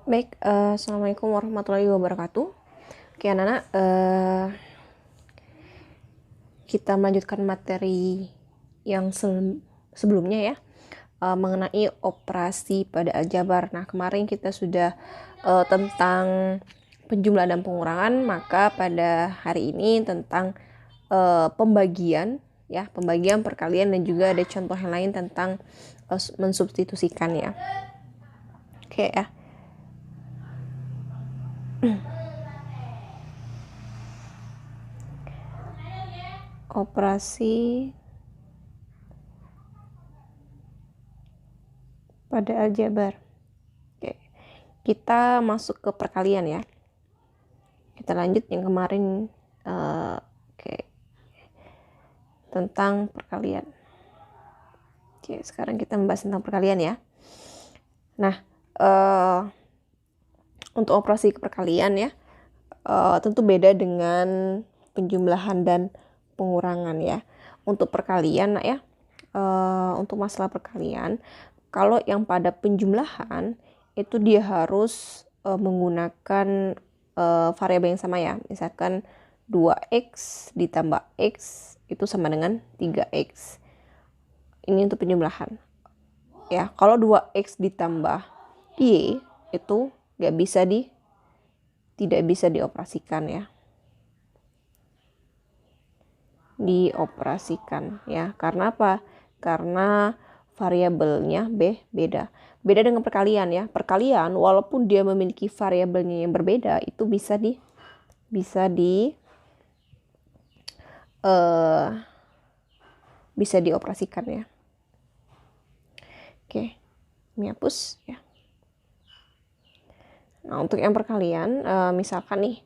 Baik, Assalamualaikum warahmatullahi wabarakatuh. Oke, anak-anak, kita melanjutkan materi yang sebelumnya ya, mengenai operasi pada aljabar. Nah, kemarin kita sudah tentang penjumlahan dan pengurangan, maka pada hari ini tentang pembagian, ya, pembagian, perkalian, dan juga ada contoh yang lain tentang mensubstitusikan ya. Oke ya. Operasi pada aljabar. Oke. Kita masuk ke perkalian ya. Kita lanjut yang kemarin tentang perkalian. Oke, sekarang kita membahas tentang perkalian ya. Nah, untuk operasi perkalian ya, tentu beda dengan penjumlahan dan pengurangan ya. Untuk perkalian ya, untuk masalah perkalian, kalau yang pada penjumlahan itu dia harus menggunakan variabel yang sama ya. Misalkan 2x ditambah x itu sama dengan 3x. Ini untuk penjumlahan. Ya, kalau 2x ditambah y itu tidak bisa dioperasikan ya. Dioperasikan ya. Karena apa? Karena variabelnya beda. Beda dengan perkalian ya. Perkalian walaupun dia memiliki variabelnya yang berbeda, itu bisa dioperasikan ya. Oke, ini hapus ya. Nah, untuk yang perkalian, misalkan nih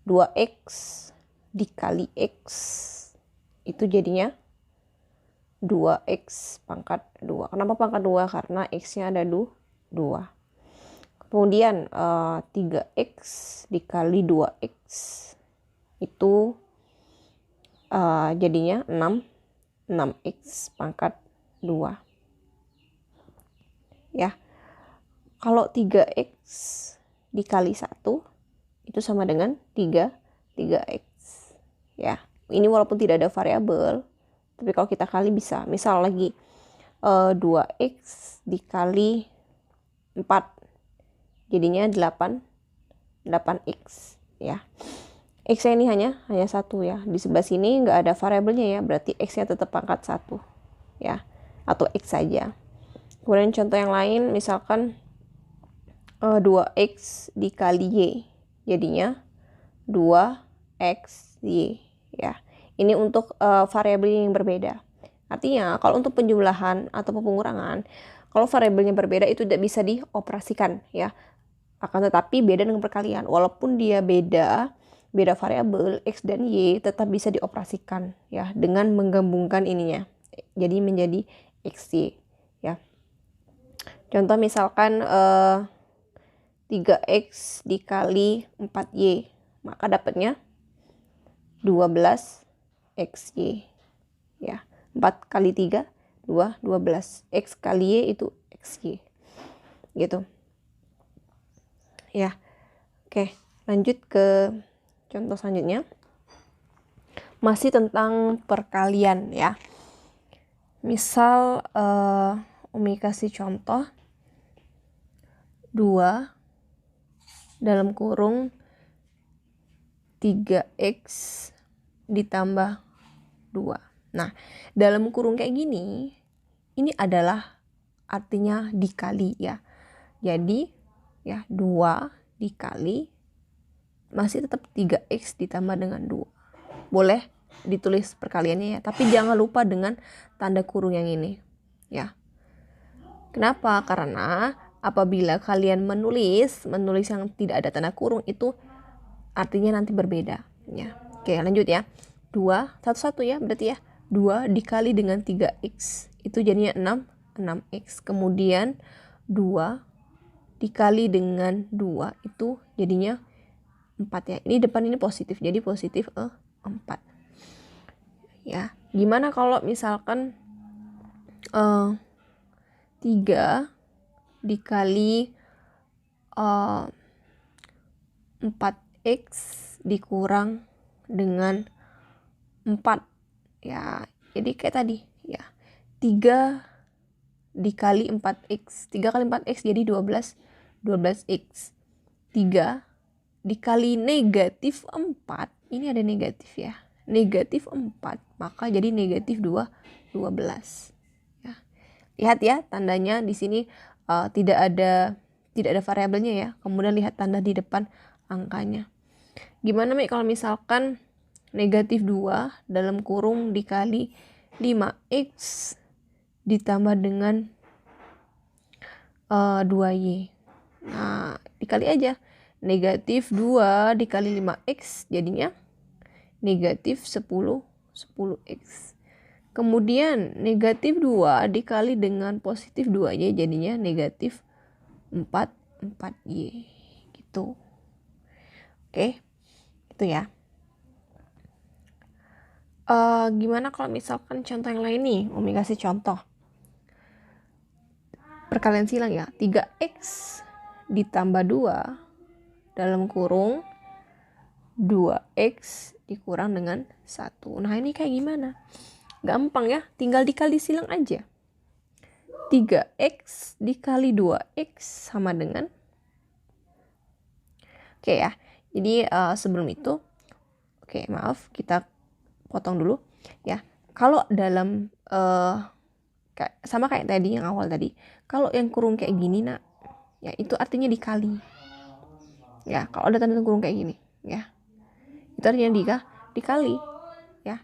2x dikali x itu jadinya 2x pangkat 2. Kenapa pangkat 2? Karena x-nya ada 2. Kemudian 3x dikali 2x itu jadinya 6x pangkat 2 ya. Kalau 3x dikali 1 itu sama dengan 3x ya. Ini walaupun tidak ada variabel, tapi kalau kita kali bisa. Misal lagi 2x dikali 4 jadinya 8x ya. X-nya ini hanya 1 ya. Di sebelah sini nggak ada variabelnya ya, berarti X-nya tetap pangkat 1 ya, atau X saja. Kemudian contoh yang lain, misalkan 2x dikali y jadinya 2xy ya. Ini untuk variabel yang berbeda. Artinya kalau untuk penjumlahan atau pengurangan, kalau variabelnya berbeda itu tidak bisa dioperasikan ya. Akan tetapi beda dengan perkalian, walaupun dia beda variabel x dan y, tetap bisa dioperasikan ya dengan menggabungkan ininya jadi menjadi xy ya. Contoh misalkan 3x dikali 4y, maka dapatnya 12xy ya. 4 kali 3 12, x kali y itu xy gitu ya. Oke, lanjut ke contoh selanjutnya, masih tentang perkalian ya. Misal Umi kasih contoh 2 dalam kurung 3x ditambah 2. Nah, dalam kurung kayak gini, ini adalah artinya dikali ya. Jadi ya 2 dikali masih tetap 3x ditambah dengan 2. Boleh ditulis perkaliannya ya, tapi jangan lupa dengan tanda kurung yang ini ya. Kenapa? Karena apabila kalian menulis yang tidak ada tanda kurung, itu artinya nanti berbeda ya. Oke, lanjut ya. 2 satu ya, berarti ya 2 dikali dengan 3x itu jadinya 6x. Kemudian 2 dikali dengan 2 itu jadinya 4 ya. Ini depan ini positif, jadi positif 4 ya. Gimana kalau misalkan 3 dikali 4x dikurang dengan 4 ya. Jadi kayak tadi ya, 3 dikali 4x, 3 kali 4x jadi 12x. 3 dikali negatif 4, ini ada negatif ya, negatif 4, maka jadi negatif 12 ya. Lihat ya tandanya di sini tidak ada variabelnya ya. Kemudian lihat tanda di depan angkanya. Gimana Mek kalau misalkan negatif 2 dalam kurung dikali 5x ditambah dengan 2y. Nah, dikali aja. Negatif 2 dikali 5x jadinya negatif 10x. Kemudian negatif 2 dikali dengan positif 2y jadinya negatif 4y gitu. Oke, itu ya. Gimana kalau misalkan contoh yang lain nih? Umi kasih contoh. Perkalian silang ya. 3x ditambah 2 dalam kurung 2x dikurang dengan 1. Nah ini kayak gimana? Gampang ya, tinggal dikali silang aja. 3x dikali 2x sama dengan, oke ya. Jadi sebelum itu, oke maaf kita potong dulu ya. Kalau dalam sama kayak tadi yang awal tadi, kalau yang kurung kayak gini nak, ya itu artinya dikali. Ya kalau ada tanda kurung kayak gini, ya itu artinya dikali, ya.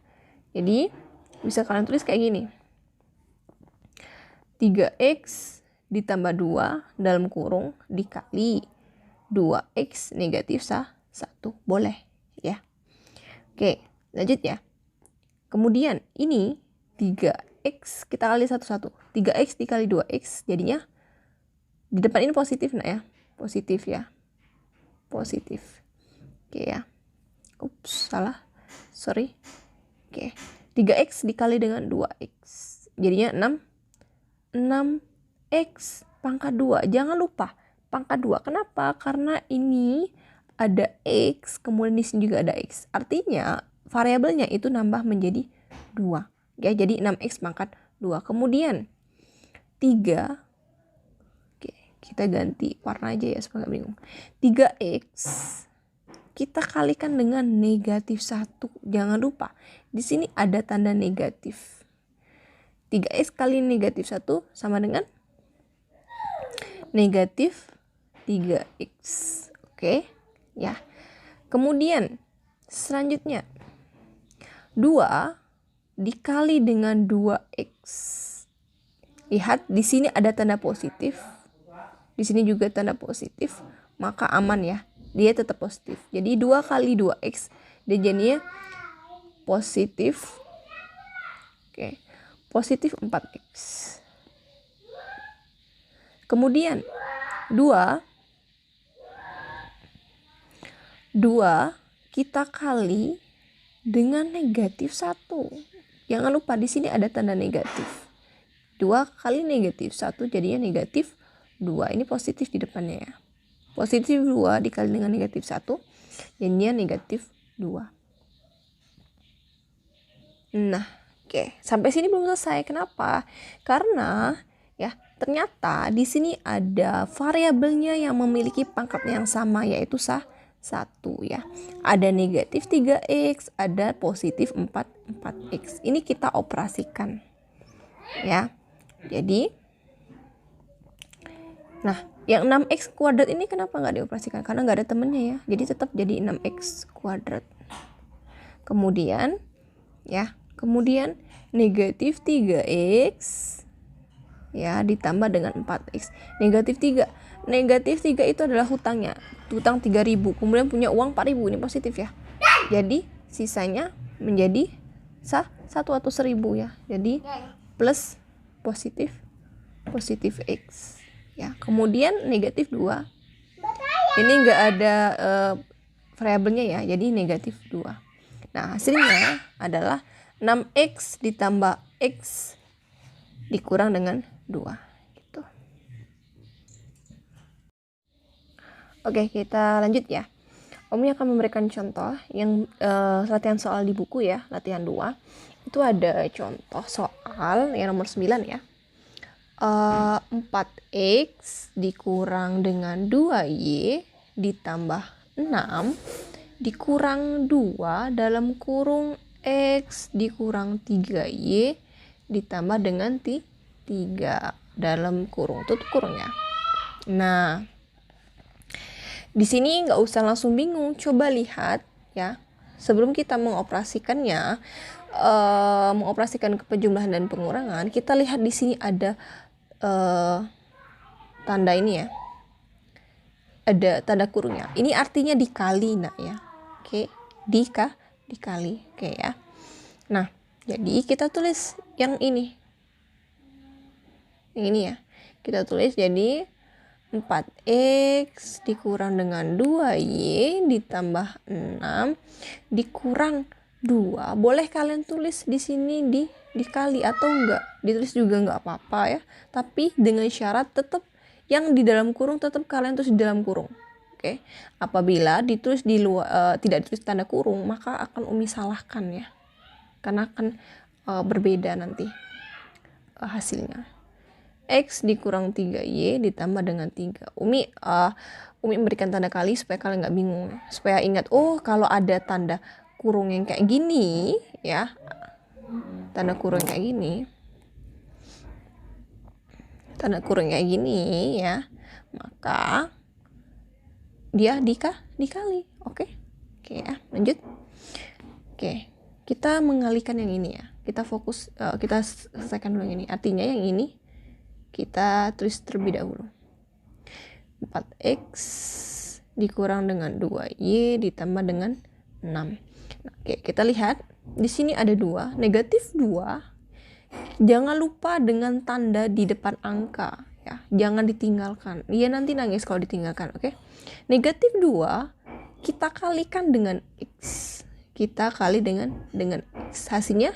Jadi bisa kalian tulis kayak gini. 3x ditambah 2 dalam kurung dikali 2x negatif 1. Boleh ya. Oke, lanjut ya. Kemudian ini 3x kita kali 1. 3x dikali 2x jadinya di depan ini positif nah ya. Positif ya. Positif. Oke ya. Ups, salah. Sorry. Oke. 3x dikali dengan 2x jadinya 6x pangkat 2. Jangan lupa pangkat 2. Kenapa? Karena ini ada x, kemudian di sini juga ada x. Artinya variabelnya itu nambah menjadi 2. Ya, jadi 6x pangkat 2. Kemudian 3. Oke, kita ganti warna aja ya supaya gak bingung. 3x kita kalikan dengan negatif 1. Jangan lupa di sini ada tanda negatif. 3x kali negatif 1 sama dengan negatif 3x. Oke, ya. Kemudian selanjutnya 2 dikali dengan 2x. Lihat di sini ada tanda positif. Di sini juga tanda positif, maka aman ya. Dia tetap positif. Jadi 2 kali 2x dia jadinya positif. Oke. Positif 4x. Kemudian 2 kita kali dengan negatif 1. Jangan lupa di sini ada tanda negatif. 2 kali negatif 1 jadinya negatif 2. Ini positif di depannya ya. Positif 2 dikali dengan negatif 1 jadinya negatif 2. Nah, oke, sampai sini belum selesai. Kenapa? Karena ya ternyata di sini ada variabelnya yang memiliki pangkat yang sama yaitu 1 ya. Ada negatif 3x, ada positif 4x. Ini kita operasikan. Ya. Jadi nah, yang 6x kuadrat ini kenapa nggak dioperasikan? Karena nggak ada temennya ya. Jadi tetap jadi 6x kuadrat. Kemudian ya, kemudian negatif 3x ya ditambah dengan 4x. Negatif 3 itu adalah hutangnya. Hutang 3.000, kemudian punya uang 4.000, ini positif ya. Jadi sisanya menjadi 1 atau 1.000 ya. Jadi plus positif x ya. Kemudian negatif 2. Ini enggak ada variabelnya ya. Jadi negatif 2. Nah, hasilnya adalah 6x ditambah x dikurang dengan 2 gitu. Oke, kita lanjut ya. Umi akan memberikan contoh yang latihan soal di buku ya, latihan 2. Itu ada contoh soal yang nomor 9 ya. 4x dikurang dengan 2y ditambah 6 dikurang 2 dalam kurung x dikurang 3y ditambah dengan 3 dalam kurung, tutup kurung ya. Nah, di sini nggak usah langsung bingung, coba lihat ya. Sebelum kita mengoperasikannya, mengoperasikan penjumlahan dan pengurangan, kita lihat di sini ada tanda ini ya, ada tanda kurungnya. Ini artinya dikali nak ya. Oke, dikali. Oke ya. Nah, jadi kita tulis yang ini. Yang ini ya. Kita tulis jadi 4x dikurang dengan 2y ditambah 6 dikurang 2. Boleh kalian tulis di sini dikali atau enggak. Ditulis juga enggak apa-apa ya. Tapi dengan syarat tetap yang di dalam kurung tetap kalian tulis di dalam kurung. Oke. Apabila ditulis di luar tidak ditulis tanda kurung, maka akan Umi salahkan ya. Karena akan berbeda nanti hasilnya. X dikurang 3y ditambah dengan 3. Umi memberikan tanda kali supaya kalian nggak bingung. Supaya ingat, oh kalau ada tanda kurung yang kayak gini ya. Tanda kurung kayak gini. Tanda kurung kayak gini ya. Maka dia dikali. Oke ya, lanjut. Oke, kita mengalihkan yang ini ya. Kita fokus, kita selesaikan dulu yang ini. Artinya yang ini kita tulis terlebih dahulu. 4x dikurang dengan 2y ditambah dengan 6. Nah, oke, kita lihat di sini ada 2, negatif 2. Jangan lupa dengan tanda di depan angka ya. Jangan ditinggalkan. Dia nanti nangis kalau ditinggalkan, oke? Negatif 2 kita kalikan dengan x. Kita kali dengan x. Hasilnya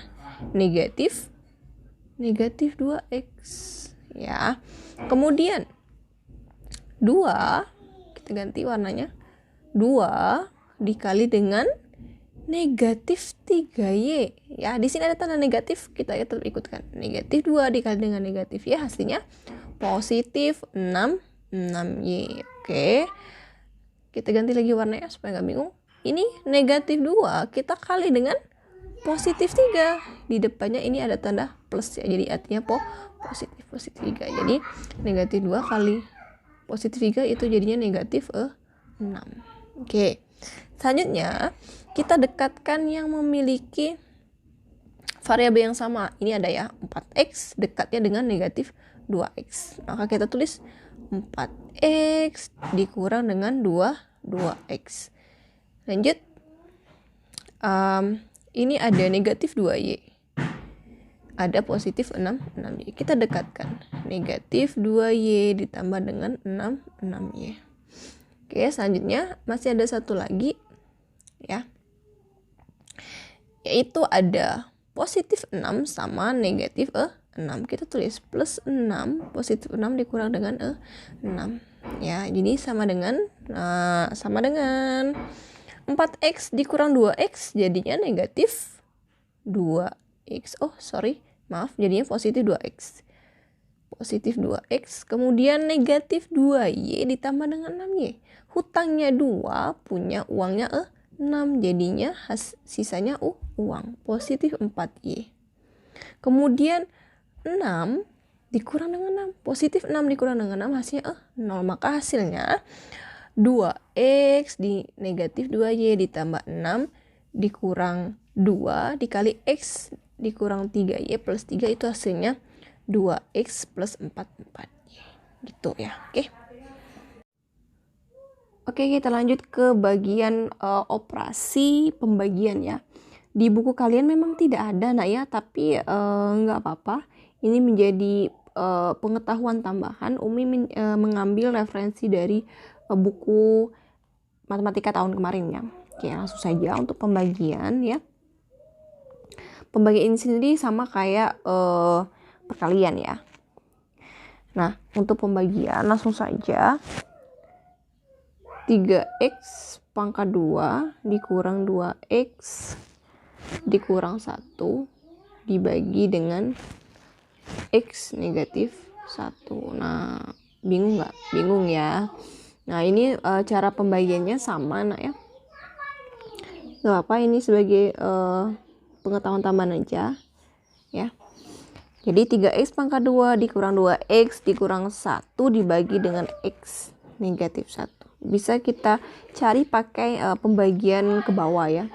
negatif 2x. Ya, kemudian 2 kita ganti warnanya, 2 dikali dengan negatif 3y ya. Di sini ada tanda negatif, kita tetap ikutkan negatif 2 dikali dengan negatif y, hasilnya positif 6y. Oke, kita ganti lagi warnanya supaya nggak bingung. Ini negatif 2 kita kali dengan positif 3, di depannya ini ada tanda plus ya, jadi artinya positif 3. Jadi negatif 2 kali positif 3 itu jadinya negatif 6. Oke, selanjutnya kita dekatkan yang memiliki variabel yang sama. Ini ada ya, 4x dekatnya dengan negatif 2x. Maka kita tulis 4x dikurang dengan 2x. Lanjut, ini ada negatif 2y, ada positif 6y. Kita dekatkan negatif 2y ditambah dengan 6y. Oke, selanjutnya masih ada satu lagi ya, yaitu ada positif 6 sama negatif 6. Kita tulis plus 6, positif 6 dikurang dengan 6 ya. Jadi sama dengan 4x dikurang 2x jadinya negatif 2x. Jadinya positif 2x. Positif 2x, kemudian negatif 2y ditambah dengan 6y. Hutangnya 2, punya uangnya 6, jadinya sisanya uang. Positif 4y. Kemudian 6 dikurang dengan 6. Positif 6 dikurang dengan 6 hasilnya 0. Maka hasilnya 2x di negatif 2y ditambah 6 dikurang 2 dikali x dikurang 3y plus 3 itu hasilnya 2x plus 4y gitu ya. Oke, kita lanjut ke bagian operasi pembagian ya. Di buku kalian memang tidak ada nak ya, tapi nggak apa-apa. Ini menjadi pengetahuan tambahan. Umi mengambil referensi dari buku matematika tahun kemarin ya. Oke, langsung saja untuk pembagian ya. Pembagian ini sendiri sama kayak perkalian ya. Nah, untuk pembagian langsung saja 3x pangkat 2 dikurang 2x dikurang 1 dibagi dengan x negatif 1. Nah, bingung nggak? Bingung ya. Nah, ini cara pembagiannya sama nak ya. Gak apa, ini sebagai pengetahuan tambahan aja ya. Jadi 3x pangkat 2 dikurang 2x dikurang 1 dibagi dengan x negatif 1. Bisa kita cari pakai pembagian ke bawah ya.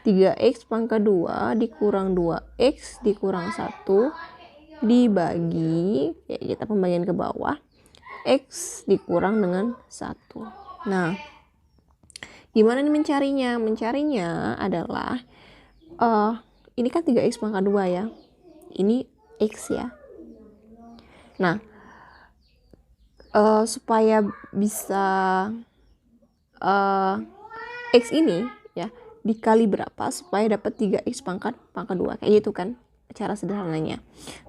3x pangkat 2 dikurang 2x dikurang 1 dibagi, ya kita pembagian ke bawah, x dikurang dengan 1. Nah, gimana nih mencarinya? Mencarinya adalah ini kan 3x pangkat 2 ya. Ini x ya. Nah, supaya bisa x ini ya dikali berapa supaya dapat 3x pangkat 2 kayak gitu kan cara sederhananya.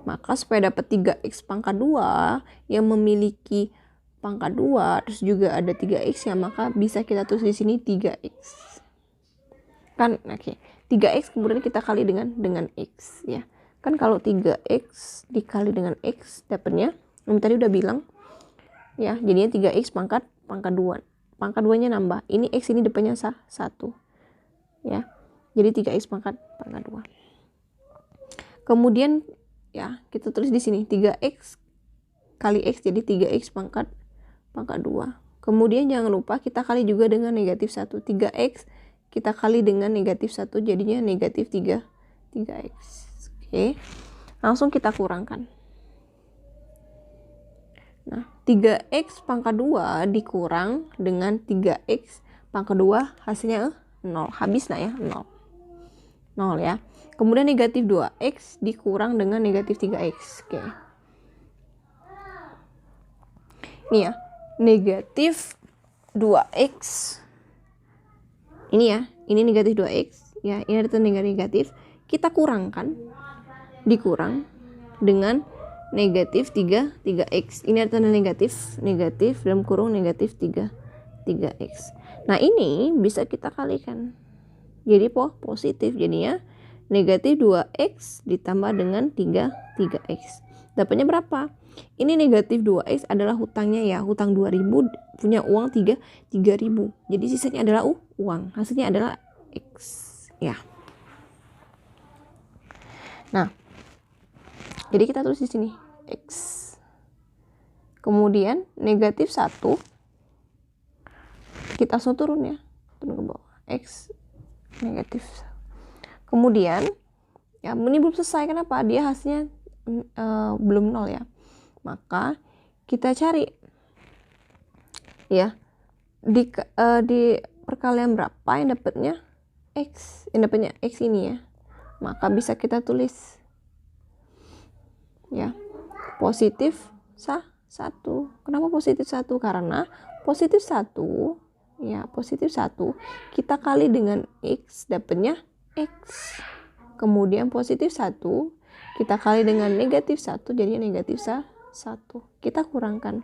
Maka supaya dapat 3x pangkat 2 yang memiliki pangkat 2 terus juga ada 3x ya, maka bisa kita tulis di sini 3x kan. Oke. 3x kemudian kita kali dengan x ya. Kan kalau 3x dikali dengan x dapatnya, tadi udah bilang ya, jadinya 3x pangkat 2. Pangkat 2-nya nambah. Ini x ini depannya 1 ya. Jadi 3x pangkat 2. Kemudian ya kita tulis di sini 3x kali x jadi 3x pangkat 2. Kemudian jangan lupa kita kali juga dengan negatif 1. 3x kita kali dengan negatif 1 jadinya negatif 3x. Oke. Langsung kita kurangkan. Nah, 3x pangkat 2 dikurang dengan 3x pangkat 2 hasilnya 0. Habis nah ya, 0 ya. Kemudian negatif 2x dikurang dengan negatif 3x. Oke. Ini ya, negatif 2x. Ini ya, ini negatif 2x. Ya, ini ada tanda negatif. Kita kurangkan, dikurang dengan negatif 3x. Ini ada tanda negatif dalam kurung negatif 3x. Nah, ini bisa kita kalikan. Jadi positif, jadinya negatif 2x ditambah dengan 3x. Dapatnya berapa? Ini negatif 2x adalah hutangnya ya, hutang 2000, punya uang 3000. Jadi sisanya adalah uang, hasilnya adalah x ya. Nah, jadi kita tulis di sini x. Kemudian negatif 1 kita langsung turun ya, turun ke bawah, x negatif. Kemudian ya ini belum selesai, kenapa? Dia hasilnya belum 0 ya. Maka kita cari ya di perkalian berapa yang dapatnya x, ini ya. Maka bisa kita tulis ya positif 1. Kenapa positif 1? Karena positif 1 ya, positif 1 kita kali dengan x dapatnya x. Kemudian positif 1 kita kali dengan negatif 1 jadinya negatif 1. Kita kurangkan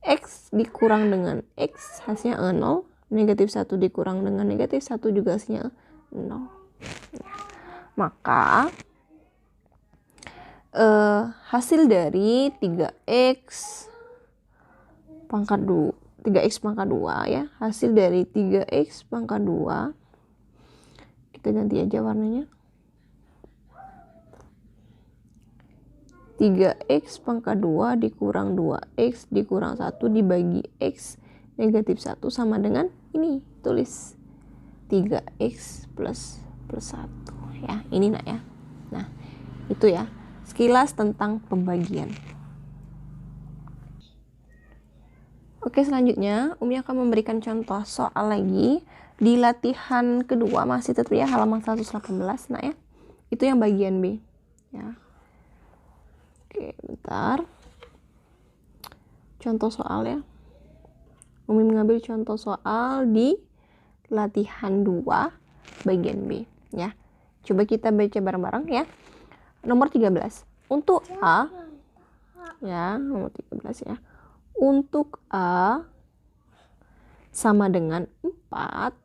x dikurang dengan x hasilnya 0. Negatif 1 dikurang dengan negatif 1 juga hasilnya 0. Maka hasil dari 3x pangkat 2 ya, hasil dari 3x pangkat 2 kita ganti aja warnanya, 3x pangkat 2 dikurang 2x dikurang 1 dibagi x negatif 1 sama dengan ini, tulis 3x plus 1 ya, ini nak ya. Nah, itu ya sekilas tentang pembagian. Oke, selanjutnya Umi akan memberikan contoh soal lagi di latihan kedua, masih tetap ya halaman 118 nak ya. Itu yang bagian B ya. Oke, bentar. Contoh soal ya. Umi mengambil contoh soal di latihan 2 bagian B ya. Coba kita baca bareng-bareng ya. Nomor 13. Untuk A ya, nomor 13 ya. Untuk A sama dengan 4,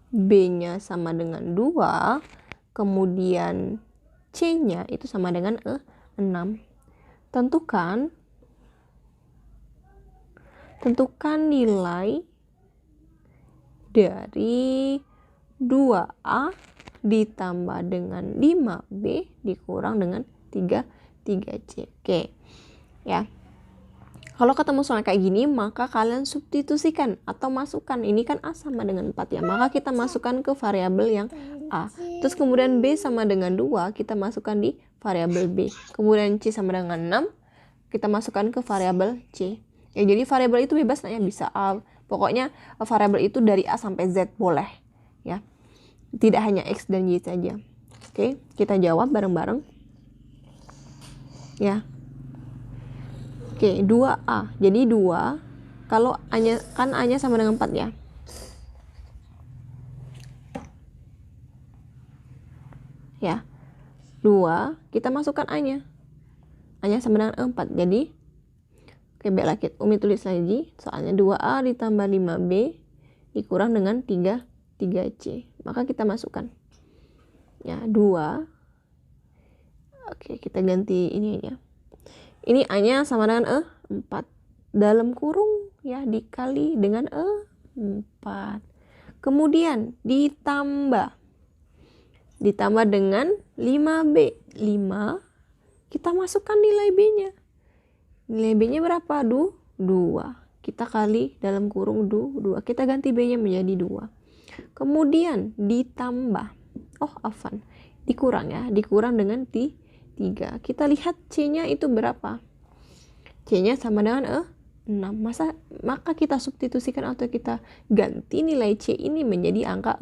B-nya sama dengan 2, kemudian C-nya itu sama dengan 6. Tentukan nilai dari 2A ditambah dengan 5B dikurang dengan 3C. Oke. Ya. Kalau ketemu soal kayak gini, maka kalian substitusikan atau masukkan. Ini kan A sama dengan 4 ya. Maka kita masukkan ke variabel yang A. Terus kemudian B sama dengan 2, kita masukkan di variabel B. Kemudian C sama dengan 6, kita masukkan ke variabel C. Ya, jadi variabel itu bebas nanya, bisa A. Pokoknya variabel itu dari A sampai Z boleh. Ya. Tidak hanya X dan Y saja. Oke, kita jawab bareng-bareng. Ya. Oke, 2A. Jadi 2, kalau A-nya, kan A-nya sama dengan 4 ya. Ya. 2, kita masukkan A-nya. A-nya sama dengan 4. Jadi, oke, baiklah, Umi tulis lagi. Soalnya 2A ditambah 5B dikurang dengan 3C. Maka kita masukkan. Ya, 2. Oke, kita ganti ini aja. Ini A-nya sama dengan 4. Dalam kurung ya dikali dengan 4. Kemudian ditambah dengan 5B. 5, kita masukkan nilai B-nya. Nilai B-nya berapa? 2. Kita kali dalam kurung 2. Kita ganti B-nya menjadi 2. Kemudian ditambah. Dikurang ya. Dikurang dengan 3. Kita lihat C-nya itu berapa? C-nya sama dengan 6. Maka kita substitusikan atau kita ganti nilai C ini menjadi angka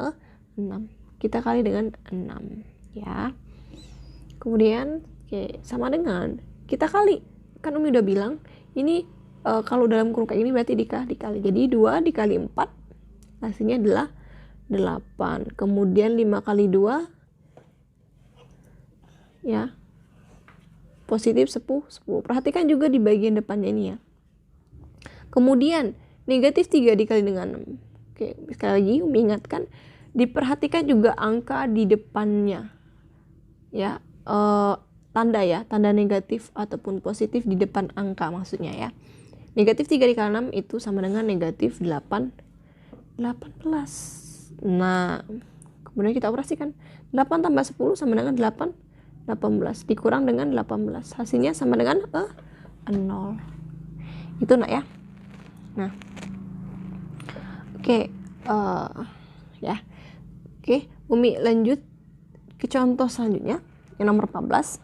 6. Kita kali dengan 6 ya. Kemudian sama dengan kita kali. Kan Umi udah bilang ini kalau dalam kurung kayak ini berarti dikali. Jadi 2 dikali 4 hasilnya adalah 8. Kemudian 5 kali 2 ya. Positif 10. Perhatikan juga di bagian depannya ini ya. Kemudian negatif 3 dikali dengan 6. Oke, sekali lagi Umi ingatkan, diperhatikan juga angka di depannya. Ya, tanda ya, tanda negatif ataupun positif di depan angka maksudnya ya. Negatif 3 dikali 6 itu sama dengan negatif 18. Nah, kemudian kita operasikan. 8 tambah 10 sama dengan 18 dikurang dengan 18, hasilnya sama dengan 0. Itu nak ya. Nah, oke, ya. Oke, Umi lanjut ke contoh selanjutnya yang nomor 14.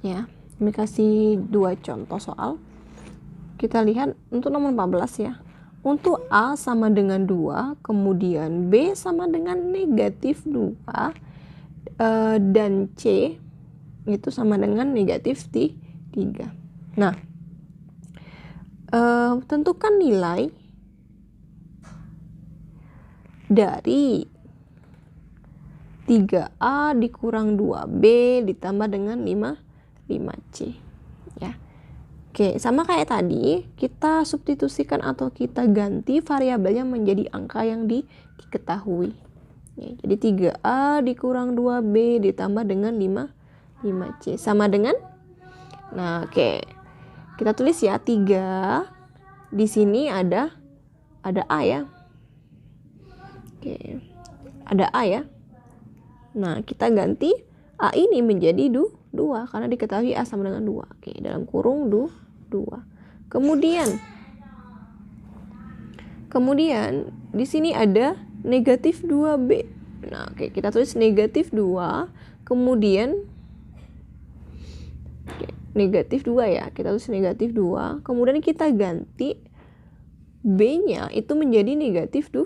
Ya, Umi kasih 2 contoh soal. Kita lihat untuk nomor 14 ya. Untuk A sama dengan 2, kemudian B sama dengan negatif 2, dan C itu sama dengan negatif 3. Nah, tentukan nilai dari 3A dikurang 2B ditambah dengan 5C ya. Oke, sama kayak tadi, kita substitusikan atau kita ganti variabelnya menjadi angka yang diketahui. Ya, jadi 3A dikurang 2B ditambah dengan 5C sama dengan, nah oke, kita tulis ya 3, di sini ada A ya. Oke, ada A ya. Nah, kita ganti A ini menjadi 2 karena diketahui A sama dengan 2. Oke, dalam kurung 2. Kemudian di sini ada negatif 2B. Nah, oke, kita tulis negatif 2, kemudian negatif 2 ya. Kita tulis negatif 2, kemudian kita ganti B-nya itu menjadi negatif 2.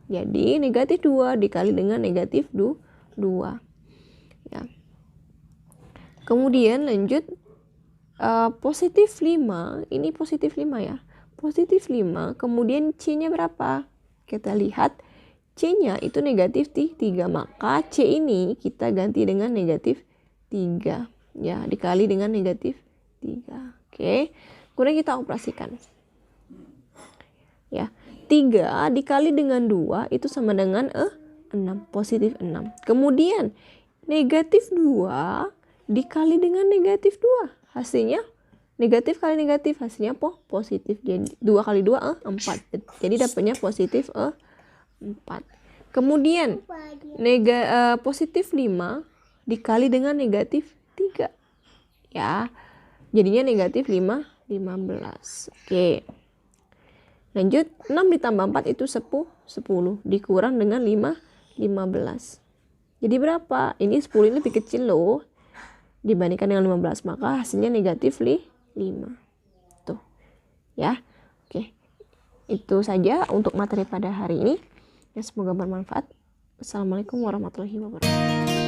Jadi negatif 2 dikali dengan negatif 2. Ya. Kemudian lanjut positif 5, ini positif 5 ya. Positif 5, kemudian C-nya berapa? Kita lihat C-nya itu negatif 3, maka C ini kita ganti dengan negatif 3 ya, dikali dengan negatif 3. Oke, kemudian kita operasikan ya. 3 3 dikali dengan 2 itu sama dengan 6, positif 6. Kemudian negatif 2 dikali dengan negatif 2, hasilnya negatif kali negatif, hasilnya positif. Jadi 2 kali 2 4. Jadi dapatnya positif 4. Kemudian positif 5 dikali dengan negatif 3. Ya. Jadinya negatif 15. Oke. Lanjut, 6 ditambah 4 itu 10. Dikurang dengan 15. Jadi berapa? Ini 10 ini lebih kecil loh dibandingkan dengan 15, maka hasilnya negatif 5. Tuh. Ya. Oke. Itu saja untuk materi pada hari ini. Ya, semoga bermanfaat. Assalamualaikum warahmatullahi wabarakatuh.